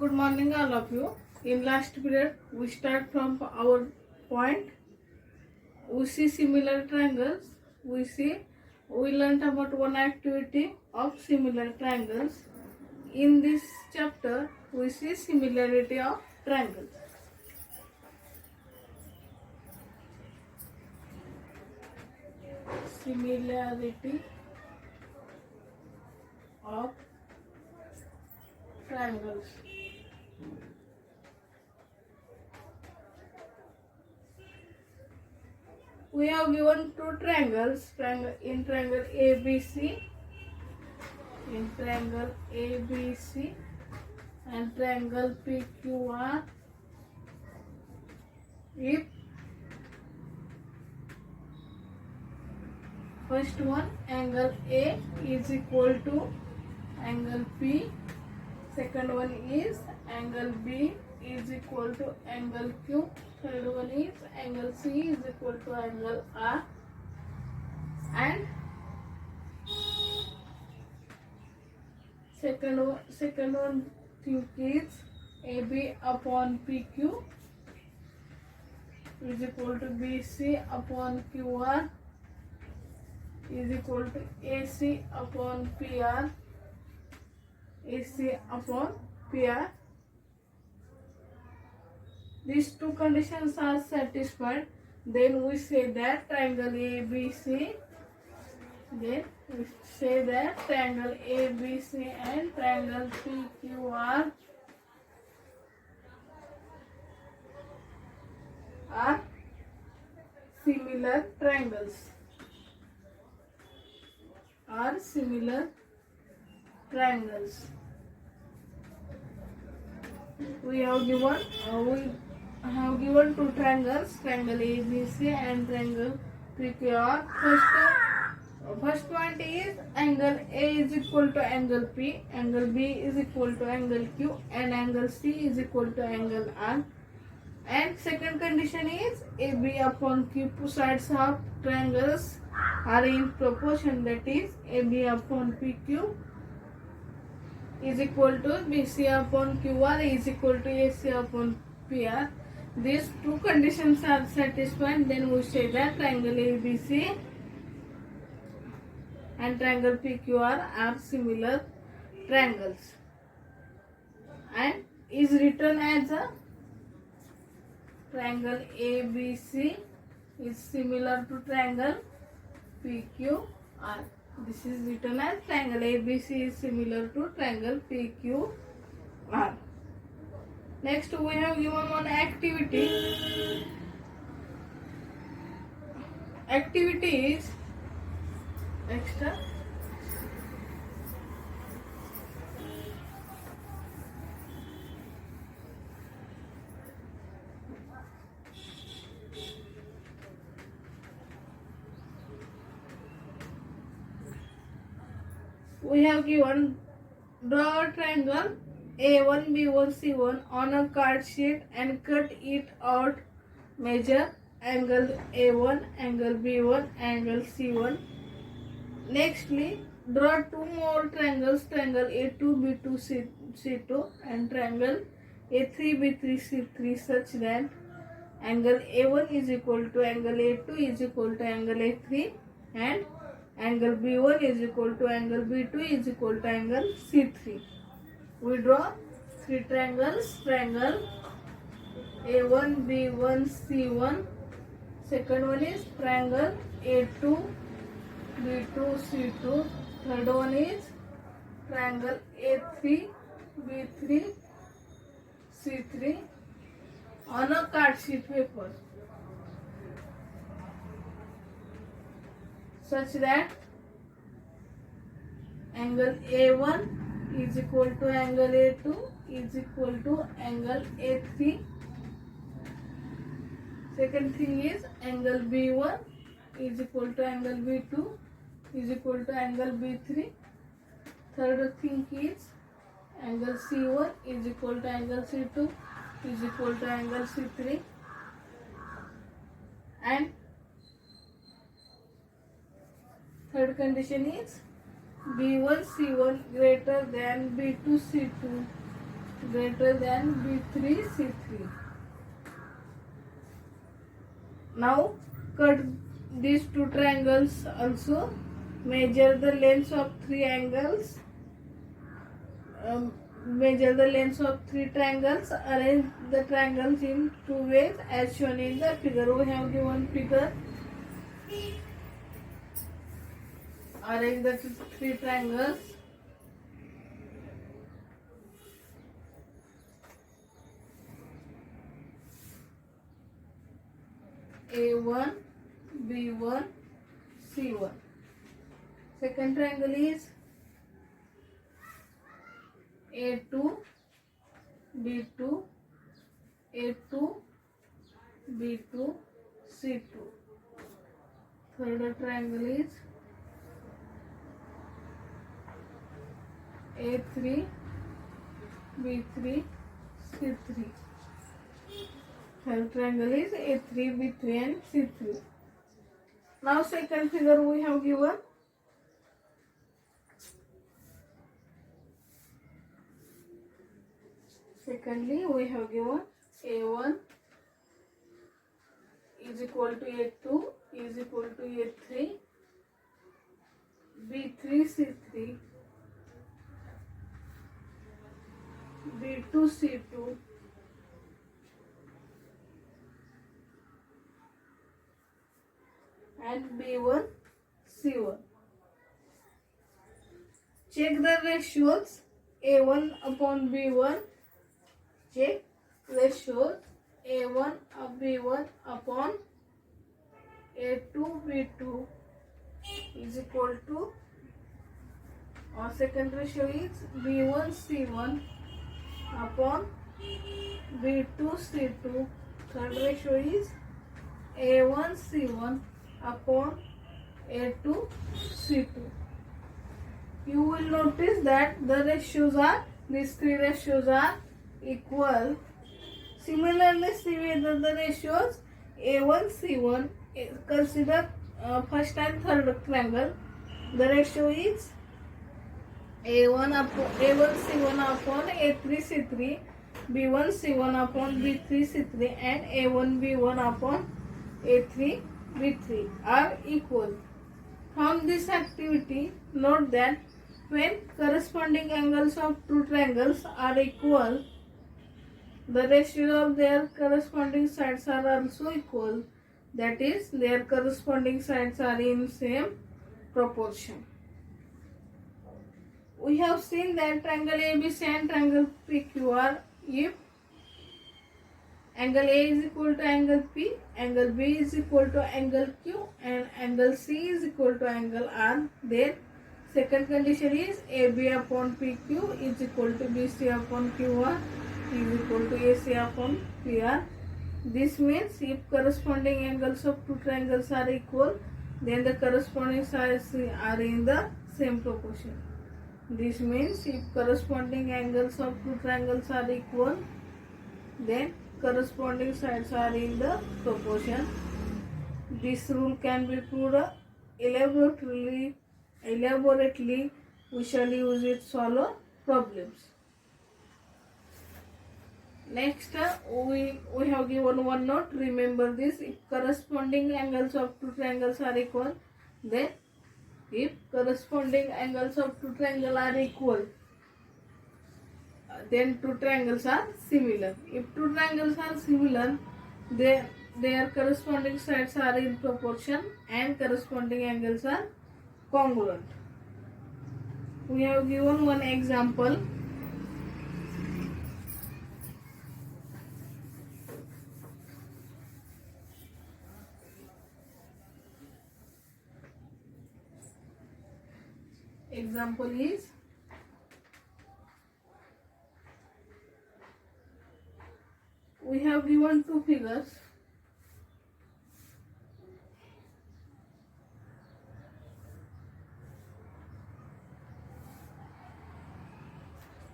Good morning, all of you. In last period, we start from our point. We see similar triangles. We learned about one activity of similar triangles. In this chapter, we see similarity of triangles. Similarity of triangles. We have given two triangles, in triangle ABC, and triangle PQR. If first one, angle A is equal to angle P, second one is angle B is equal to angle Q, third one is angle C is equal to angle R, and second one thing is AB upon PQ is equal to BC upon QR is equal to AC upon PR. These two conditions are satisfied, then we say that triangle ABC. Then we say that triangle ABC and triangle PQR are similar triangles. We have given two triangles, triangle ABC and triangle PQR. First point is angle A is equal to angle P, angle B is equal to angle Q, and angle C is equal to angle R. And second condition is AB upon Q. Two sides of triangles are in proportion, that is AB upon PQ is equal to BC upon QR is equal to AC upon PR. These two conditions are satisfied, then we say that triangle ABC and triangle PQR are similar triangles, and is written as a triangle ABC is similar to triangle PQR. This is written as triangle ABC is similar to triangle PQR. Next, we have given one activity. Activity is extra. We have given draw a triangle A1, B1, C1 on a card sheet and cut it out. Measure angle A1, angle B1, angle C1. Nextly, draw two more triangles, triangle A2, B2, C2 and triangle A3, B3, C3 such that angle A1 is equal to angle A2 is equal to angle A3 and angle B1 is equal to angle B2 is equal to angle C3. We draw three triangles, triangle A1, B1, C1. Second one is triangle A2, B2, C2. Third one is triangle A3, B3, C3 on a card sheet paper, such that angle A1 is equal to angle A2 is equal to angle A3. Second thing is angle B1 is equal to angle B2 is equal to angle B3. Third thing is angle C1 is equal to angle C2 is equal to angle C3. And third condition is B1 C1 greater than B2 C2 greater than B3 C3. Now cut these two triangles also. Measure the lengths of three angles. Measure the lengths of three triangles. Arrange the triangles in two ways as shown in the figure. We have given figure. Arrange the three triangles. A1, B1, C1. Second triangle is A2, B2, A2, B2, C2. Third triangle is A3, B3, C3. Third triangle is A3, B3 and C3. Now second figure we have given. Secondly, we have given A1 is equal to A2 is equal to A3, B3 C3, B2 C2, and B1 C1. Check the ratios A1 upon B1. Check ratios A1 of B1 upon A2 B2 is equal to, or second ratio is B1 C1 upon B2 C2. Third ratio is A1 C1 upon A2 C2. You will notice that the ratios are, these three ratios are equal. Similarly, see whether the ratios A1 C1, consider first and third triangle. The ratio is A1 C1 upon A3 C3, B1 C1 upon B3 C3, and A1 B1 upon A3 B3 are equal. From this activity, note that when corresponding angles of two triangles are equal, the ratio of their corresponding sides are also equal. That is, their corresponding sides are in same proportion. We have seen that triangle ABC and triangle PQR, if angle A is equal to angle P, angle B is equal to angle Q, and angle C is equal to angle R, then second condition is AB upon PQ is equal to BC upon QR is equal to AC upon PR. This means if corresponding angles of two triangles are equal, then the corresponding sides are in the same proportion. This means if corresponding angles of two triangles are equal, then corresponding sides are in the proportion. This rule can be proved elaborately. We shall use it to solve problems. Next, we have given one note. Remember this: if corresponding angles of two triangles are equal, then if corresponding angles of two triangles are equal, then two triangles are similar. If two triangles are similar, their corresponding sides are in proportion and corresponding angles are congruent. We have given one example. Example is we have given two figures.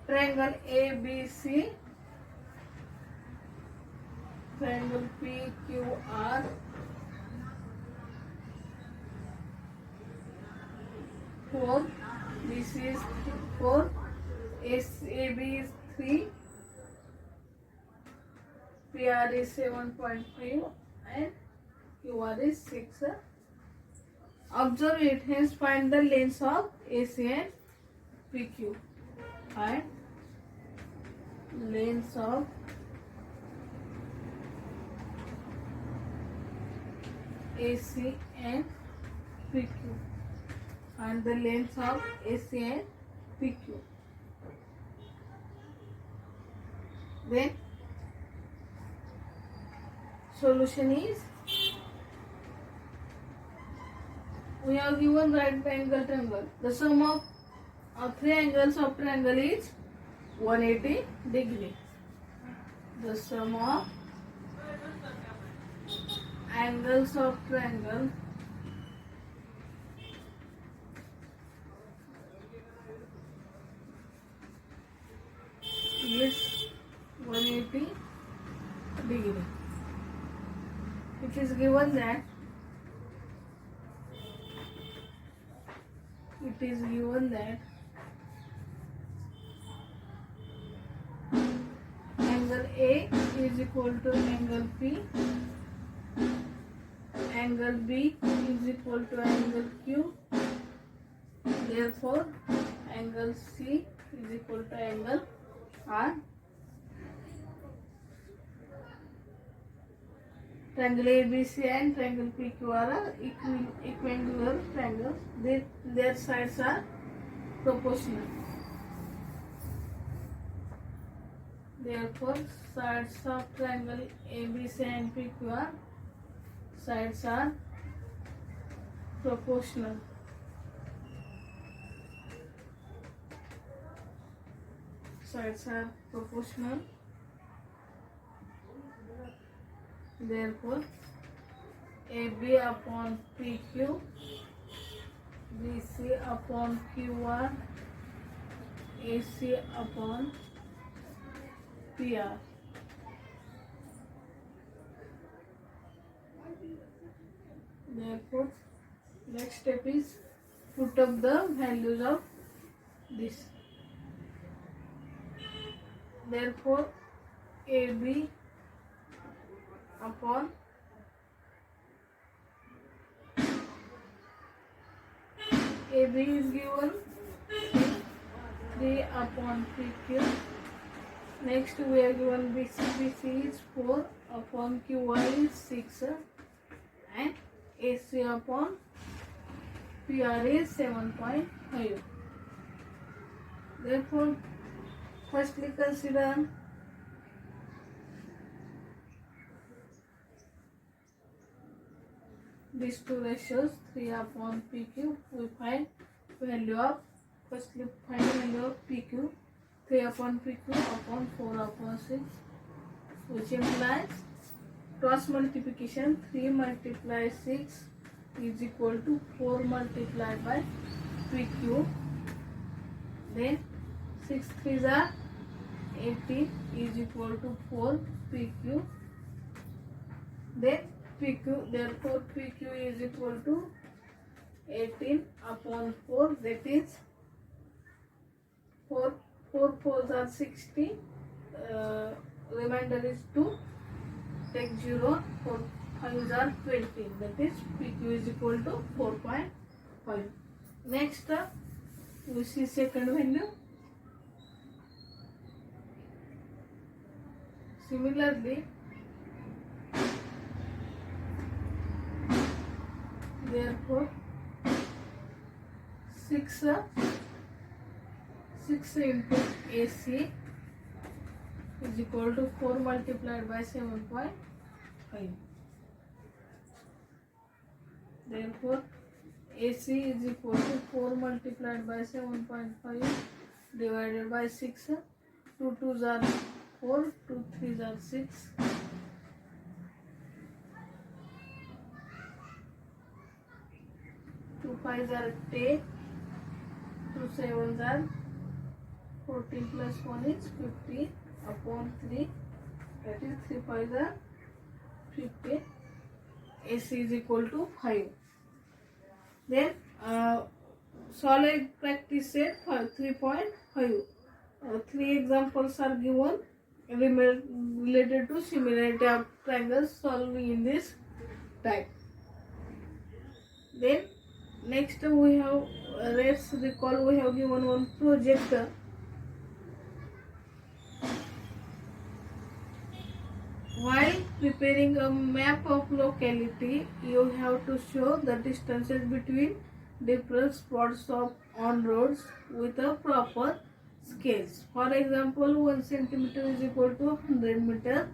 Triangle ABC, triangle PQR, four. This is 4. AB is 3. PR is 7.5 and QR is 6. Observe it. Hence find the lengths of AC and PQ. Find lengths of AC and PQ. Find the lengths of AC and PQ. Then solution is, we have given right angle triangle. The sum of three angles of triangle is 180 degree. The sum of angles of triangle is 180 degree. It is given that angle A is equal to angle P, angle B is equal to angle Q, therefore angle C is equal to angle R. Triangle ABC and triangle PQ are equiangular triangles. Their sides are proportional. Therefore, sides of triangle ABC and PQ are proportional. Sides are proportional. Therefore, AB upon PQ, BC upon QR, AC upon PR. Therefore, next step is put up the values of this. Therefore, AB upon AB is given 3 upon PQ. Next we are given BC. BC is 4 upon QY is 6 and AC upon PR is 7.5. Therefore, firstly consider these two ratios, 3 upon PQ. We find value of, firstly find value of PQ, 3 upon PQ upon 4 upon 6, which implies cross multiplication, 3 multiplied 6 is equal to 4 multiplied by PQ. Then 6 3s are 18 is equal to 4 PQ. Then PQ, therefore PQ is equal to 18 upon 4, that is 4 4s are 60, remainder is 2, take 0, 4 5s are 20, that is PQ is equal to 4.5. Next we see second value. Similarly, therefore 6 into AC is equal to 4 multiplied by 7.5. Therefore AC is equal to 4 multiplied by 7.5 divided by 6. 2 2s are 4, 2 3s are 6. 2 5s are 10, 2 7s are 14 plus 1 is 15 upon 3, that is 3 5s are 15. AC is equal to 5. Then solid practice set 3.5. 3 examples are given. related to similarity of triangles solved in this type. Then next we have, let's recall, we have given one project. While preparing a map of locality, you have to show the distances between different spots on roads with a proper scales. For example, 1 centimeter is equal to 100 meter,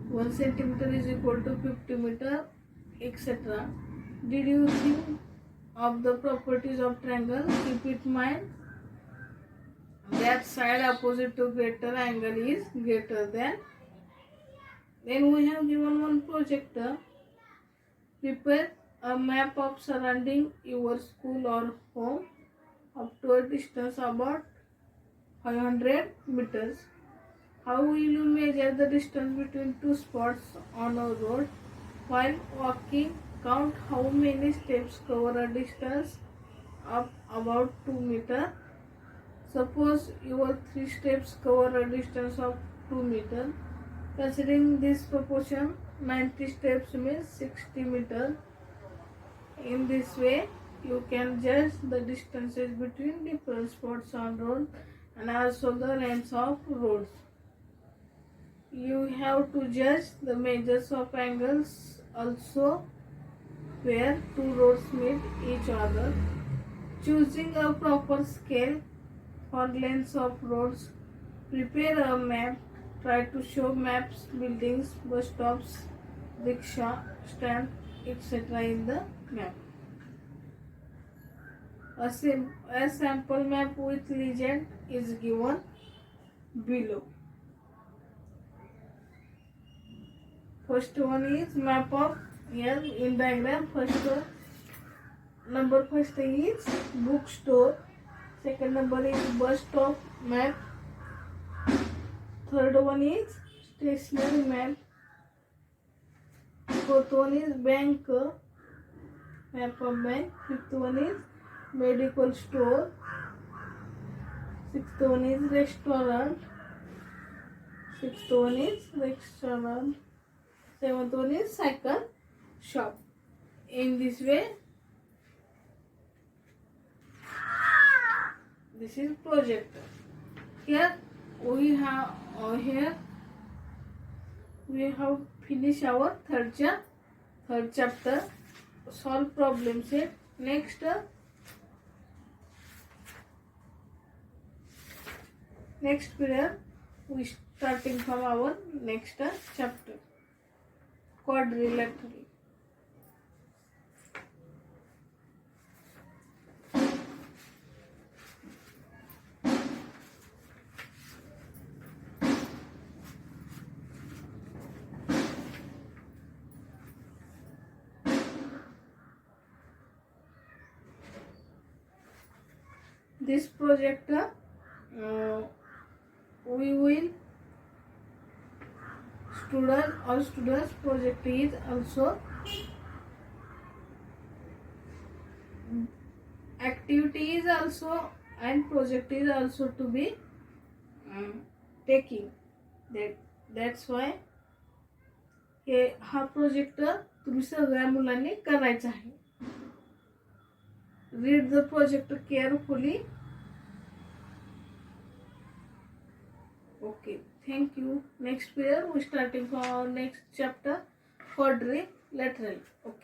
1 centimeter is equal to 50 meter, etc. Did you think of the properties of triangle? Keep in mind that side opposite to greater angle is greater than. Then we have given one projector. Prepare a map of surrounding your school or home up to a distance about 500 meters. How will you measure the distance between two spots on a road? While walking, count how many steps cover a distance of about 2 meters. Suppose your 3 steps cover a distance of 2 meters. Considering this proportion, 90 steps means 60 meters. In this way, you can judge the distances between different spots on road and also the lengths of roads. You have to judge the measures of angles also where two roads meet each other. Choosing a proper scale for lengths of roads. Prepare a map. Try to show maps, buildings, bus stops, rickshaw stand, etc. in the map. A sample map with legend is given below. First one is map of, here in diagram, number first is bookstore, second number is bus stop map, third one is stationery map, fourth one is bank, map of bank, fifth one is medical store, sixth one is restaurant, seventh one is cycle shop. In this way, this is projector. Here we have finished our third chapter. Solve problem set. Next period we starting from our next chapter, quadrilateral. This projector, we will students project is also activity is also and project is also to be taking. That's why हा project तुम्ही सगळ्या मुलांनी करायचा आहे. Read the project carefully. Okay, thank you. Next period we starting from our next chapter, quadrilateral. Okay.